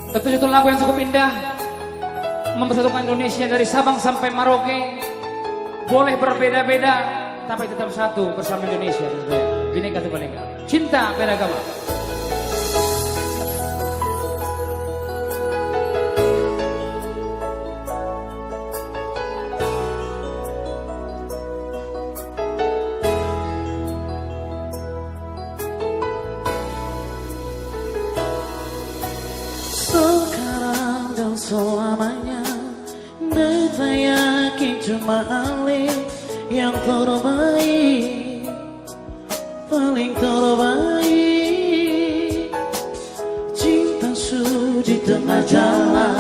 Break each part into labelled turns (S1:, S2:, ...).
S1: Tentu itu lagu yang cukup indah, mempersatukan Indonesia dari Sabang sampai Merauke. Boleh berbeda-beda, tapi tetap satu bersama Indonesia. Bhinneka Tunggal Ika, cinta beda agama.
S2: Sekarang dan selamanya beta yakin cuma Ale yang terbaik, paling terbaik. Cinta suci tengah jalan,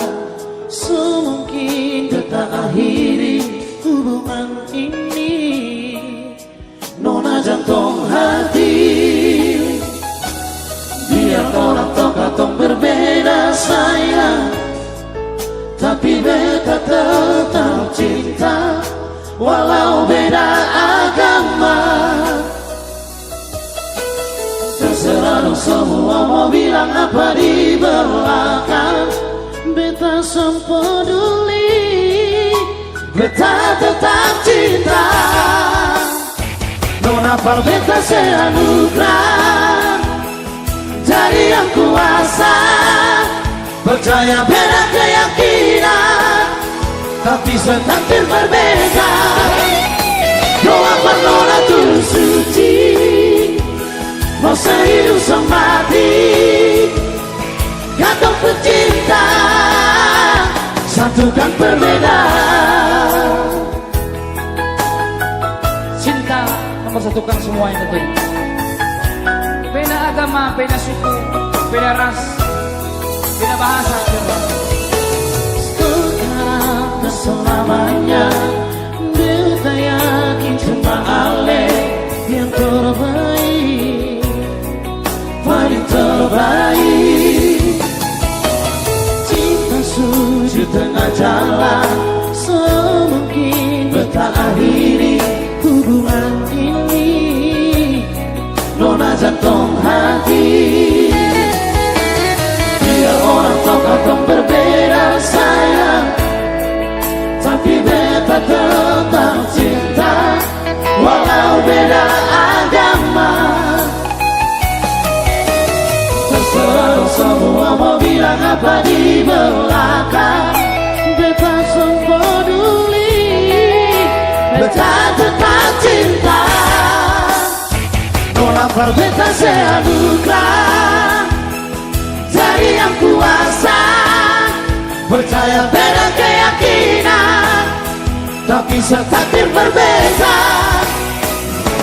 S2: semungkin kita akhiri hubungan ini. Nona jantung hati, biar orang tong berbeda sayang, tapi beta tetap cinta walau beda agama. Terserah dong semua mau bilang apa di belakang, beta sempeduli, beta tetap cinta. Nona par beta seanugerah dari yang kuasa, percaya beda keyakinan, tapi setakdir berbeda. Doa penolak tulus suci, mau sehidup semati, gantung pecinta, satukan perbedaan.
S1: Cinta mempersatukan semua yang tentunya. Beda agama, beda suku, beda ras, beda bahasa.
S2: Sekarang dan selamanya beta yakin cuma Ale yang terbaik, paling terbaik. Cinta suci tengah jalan, semungkin beta akhiri hubungan ini. Nona jantung hati, biar orang tong berbeda sayang, tapi beta tetap cinta walau beda agama. Terserah semua mau bilang apa di belakang, beta sempeduli, beta tetap cinta. Nona par beta seanugerah dari yang kuasa, percaya beda keyakinan, tapi setakdir berbeda.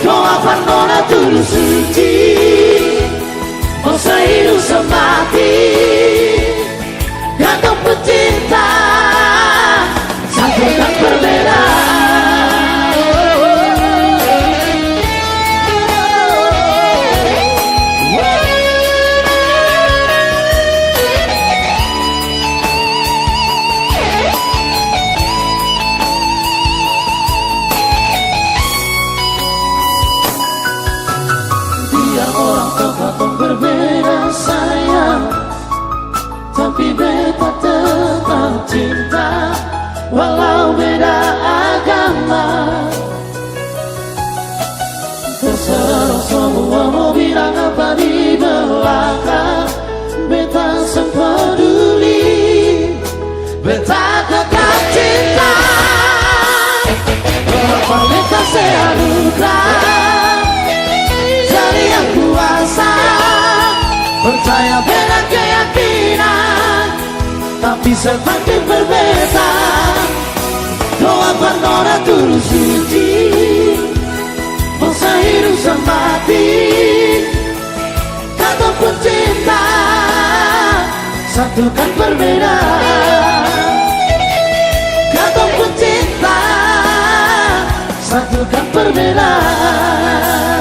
S2: Doa par nona tulus suci, mau sehidup semati, gantung pecinta, satukan perbedaan. Berbeda sayang, tapi beta tetap cinta walau beda agama. Terserah semua mau bilang apa di belakang, beta sempeduli, beta tetap cinta. Walaupun beta seanugerah dari yang kuasa, percaya beda keyakinan, tapi setakdir berbeda. Doa penolak tulus suci, mau sehidup semati, gantung pecinta, satukan perbedaan. Gantung pecinta, satukan perbedaan.